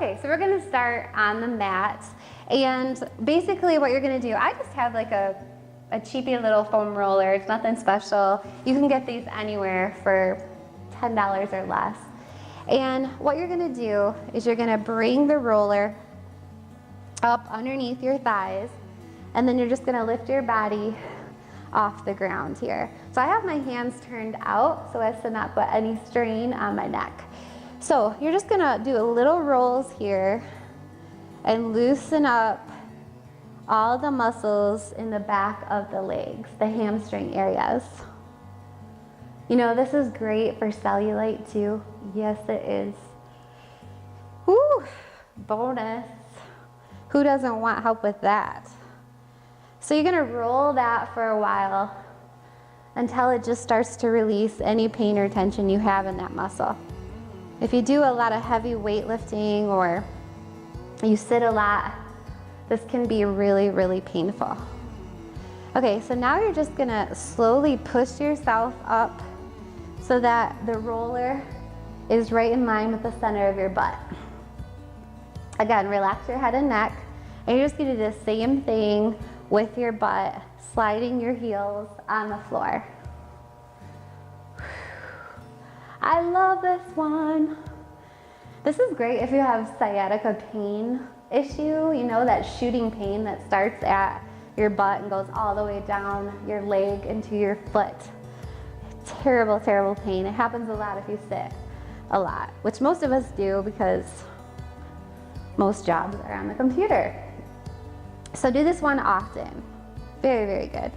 Okay, so we're gonna start on the mat. And basically what you're gonna do, I just have like a cheapy little foam roller. It's nothing special. You can get these anywhere for $10 or less. And what you're gonna do is you're gonna bring the roller up underneath your thighs, and then you're just gonna lift your body off the ground here. So I have my hands turned out so as to not put any strain on my neck. So you're just gonna do little rolls here and loosen up all the muscles in the back of the legs, the hamstring areas. You know, this is great for cellulite too. Yes, it is. Woo, bonus. Who doesn't want help with that? So you're gonna roll that for a while until it just starts to release any pain or tension you have in that muscle. If you do a lot of heavy weightlifting or you sit a lot, this can be really, really painful. Okay, so now you're just gonna slowly push yourself up so that the roller is right in line with the center of your butt. Again, relax your head and neck, and you're just gonna do the same thing with your butt, sliding your heels on the floor. I love this one. This is great if you have sciatica pain issue, you know, that shooting pain that starts at your butt and goes all the way down your leg into your foot. Terrible, terrible pain. It happens a lot if you sit a lot, which most of us do because most jobs are on the computer. So do this one often. Very, very good.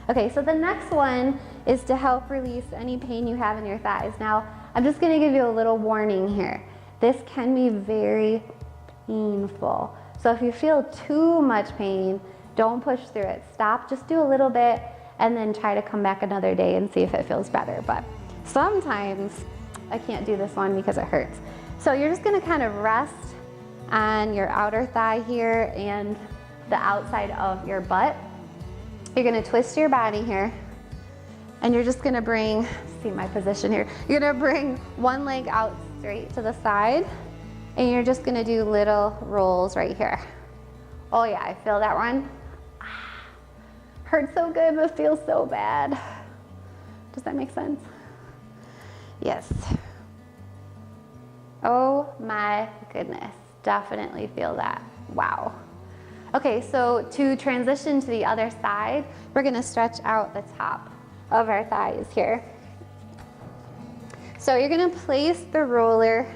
Okay, so the next one is to help release any pain you have in your thighs. Now, I'm just gonna give you a little warning here. This can be very painful. So if you feel too much pain, don't push through it. Stop, just do a little bit, and then try to come back another day and see if it feels better. But sometimes I can't do this one because it hurts. So you're just gonna kind of rest on your outer thigh here and the outside of your butt. You're gonna twist your body here, and you're just gonna bring, see my position here, you're gonna bring one leg out straight to the side, and you're just gonna do little rolls right here. Oh yeah, I feel that one. Hurts so good, but feels so bad. Does that make sense? Yes. Oh my goodness, definitely feel that. Wow. Okay, so to transition to the other side, we're gonna stretch out the top of our thighs here. So you're gonna place the roller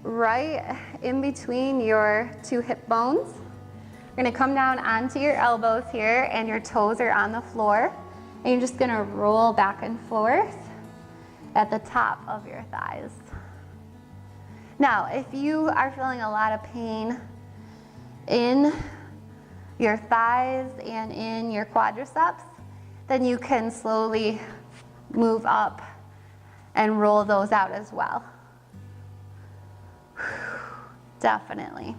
right in between your two hip bones. You're gonna come down onto your elbows here, and your toes are on the floor. And you're just gonna roll back and forth at the top of your thighs. Now, if you are feeling a lot of pain in your thighs and in your quadriceps, then you can slowly move up and roll those out as well. Definitely.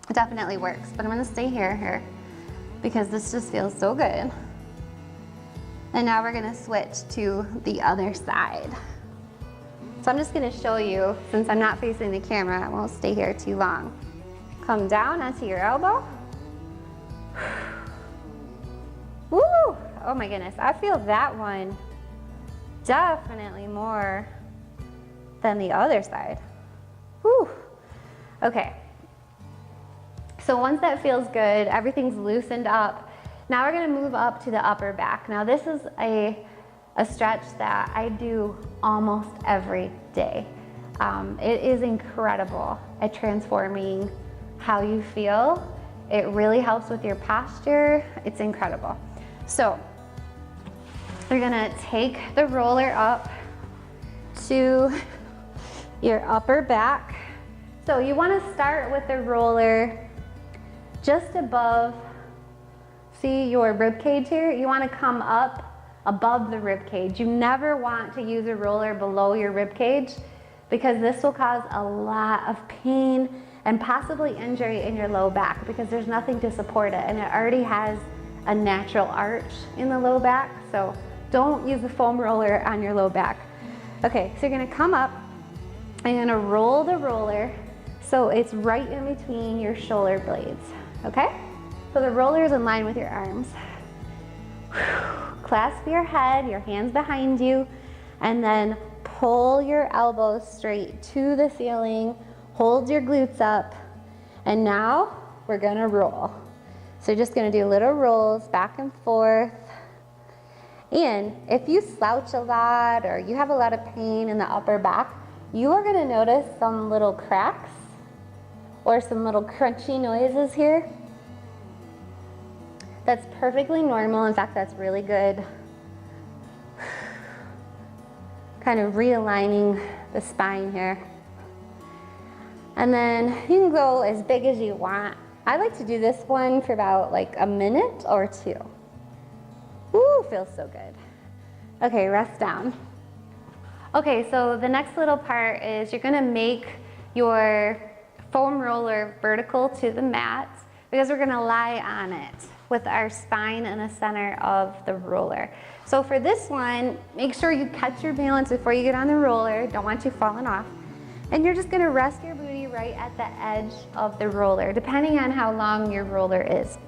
It definitely works, but I'm gonna stay here because this just feels so good. And now we're gonna switch to the other side. So I'm just gonna show you, since I'm not facing the camera, I won't stay here too long. Come down onto your elbow. Woo! Oh my goodness, I feel that one definitely more than the other side. Woo! Okay. So once that feels good, everything's loosened up, now we're gonna move up to the upper back. Now this is a stretch that I do almost every day. It is incredible at transforming how you feel. It really helps with your posture. It's incredible. So you're gonna take the roller up to your upper back. So you wanna start with the roller just above, see your rib cage here? You wanna come up above the rib cage. You never want to use a roller below your rib cage because this will cause a lot of pain and possibly injury in your low back because there's nothing to support it, and it already has a natural arch in the low back, so don't use a foam roller on your low back. Okay, so you're gonna come up and you're gonna roll the roller So it's right in between your shoulder blades, okay? So the roller is in line with your arms. Clasp your head, your hands behind you, and then pull your elbows straight to the ceiling, hold your glutes up, and now we're gonna roll. So you're just gonna do little rolls back and forth. And if you slouch a lot or you have a lot of pain in the upper back, you are gonna notice some little cracks or some little crunchy noises here. That's perfectly normal. In fact, that's really good. Kind of realigning the spine here. And then you can go as big as you want. I like to do this one for about like a minute or two. Ooh, feels so good. Okay, rest down. Okay, so the next little part is you're gonna make your foam roller vertical to the mat because we're gonna lie on it with our spine in the center of the roller. So for this one, make sure you catch your balance before you get on the roller. Don't want you falling off. And you're just gonna rest your booty right at the edge of the roller, depending on how long your roller is.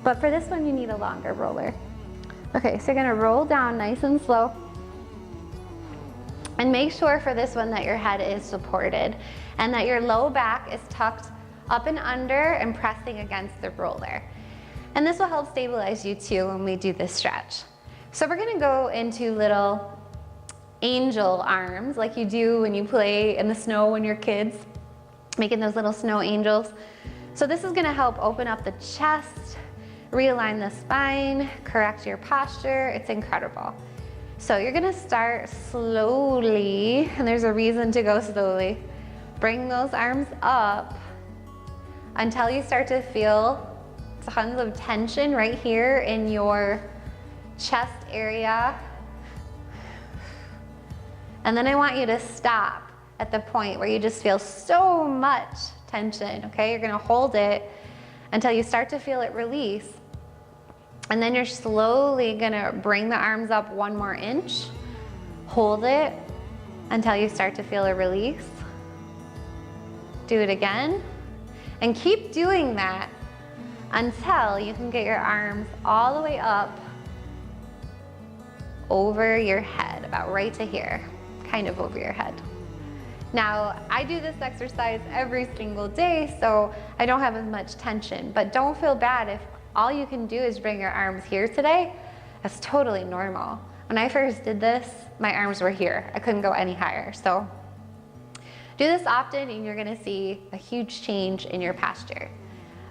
But for this one, you need a longer roller. Okay, so you're gonna roll down nice and slow. And make sure for this one that your head is supported and that your low back is tucked up and under and pressing against the roller. And this will help stabilize you too when we do this stretch. So we're gonna go into little angel arms like you do when you play in the snow when you're kids, making those little snow angels. So this is gonna help open up the chest, realign the spine, correct your posture. It's incredible. So you're gonna start slowly, and there's a reason to go slowly. Bring those arms up until you start to feel tons of tension right here in your chest area. And then I want you to stop at the point where you just feel so much tension, okay? You're gonna hold it until you start to feel it release. And then you're slowly gonna bring the arms up 1 more inch, hold it until you start to feel a release. Do it again, and keep doing that until you can get your arms all the way up over your head, about right to here, kind of over your head. Now, I do this exercise every single day, so I don't have as much tension, but don't feel bad if all you can do is bring your arms here today. That's totally normal. When I first did this, my arms were here. I couldn't go any higher. So do this often and you're gonna see a huge change in your posture.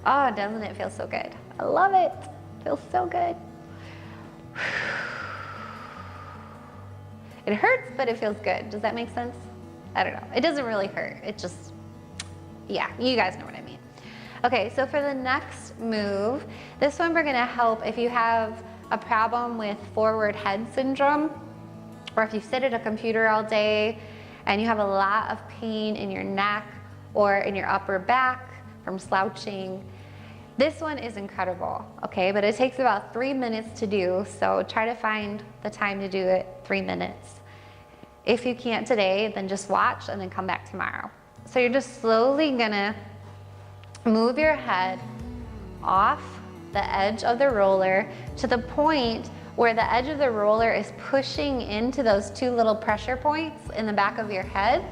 Oh, doesn't it feel so good? I love it. It feels so good. It hurts, but it feels good. Does that make sense? I don't know. It doesn't really hurt. It just, yeah, you guys know what I mean. Okay, so for the next move, this one we're gonna help if you have a problem with forward head syndrome, or if you sit at a computer all day and you have a lot of pain in your neck or in your upper back from slouching. This one is incredible, okay? But it takes about 3 minutes to do, so try to find the time to do it 3 minutes. If you can't today, then just watch and then come back tomorrow. So you're just slowly gonna move your head off the edge of the roller to the point where the edge of the roller is pushing into those 2 little pressure points in the back of your head.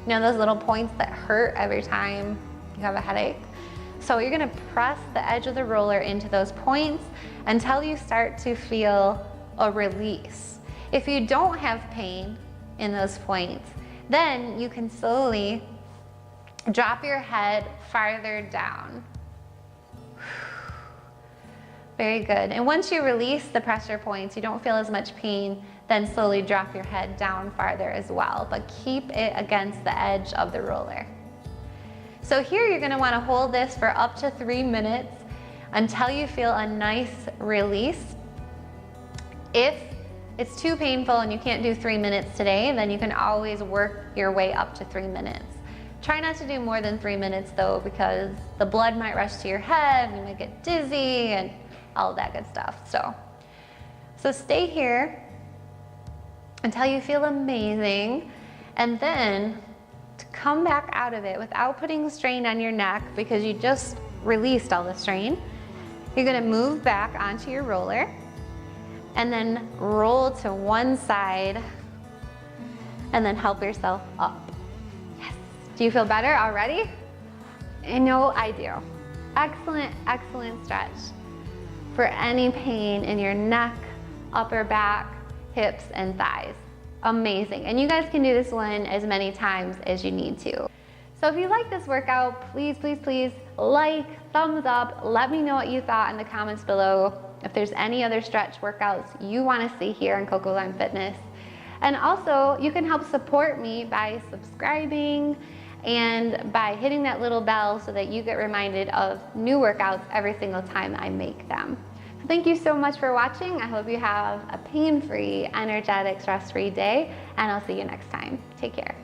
You know, those little points that hurt every time you have a headache. So you're gonna press the edge of the roller into those points until you start to feel a release. If you don't have pain in those points, then you can slowly drop your head farther down. Very good. And once you release the pressure points, you don't feel as much pain, then slowly drop your head down farther as well, but keep it against the edge of the roller. So here you're gonna wanna hold this for up to 3 minutes until you feel a nice release. If it's too painful and you can't do 3 minutes today, then you can always work your way up to 3 minutes. Try not to do more than 3 minutes though, because the blood might rush to your head, you might get dizzy and all of that good stuff. So stay here until you feel amazing, and then to come back out of it without putting strain on your neck because you just released all the strain, you're gonna move back onto your roller and then roll to one side and then help yourself up. Yes. Do you feel better already? I know I do. Excellent, excellent stretch for any pain in your neck, upper back, hips, and thighs. Amazing. And you guys can do this one as many times as you need to. So if you like this workout, please, please, please like, thumbs up, let me know what you thought in the comments below. If there's any other stretch workouts you want to see here on Cocolime Fitness. And also, you can help support me by subscribing and by hitting that little bell so that you get reminded of new workouts every single time I make them. So thank you so much for watching. I hope you have a pain-free, energetic, stress-free day, and I'll see you next time. Take care.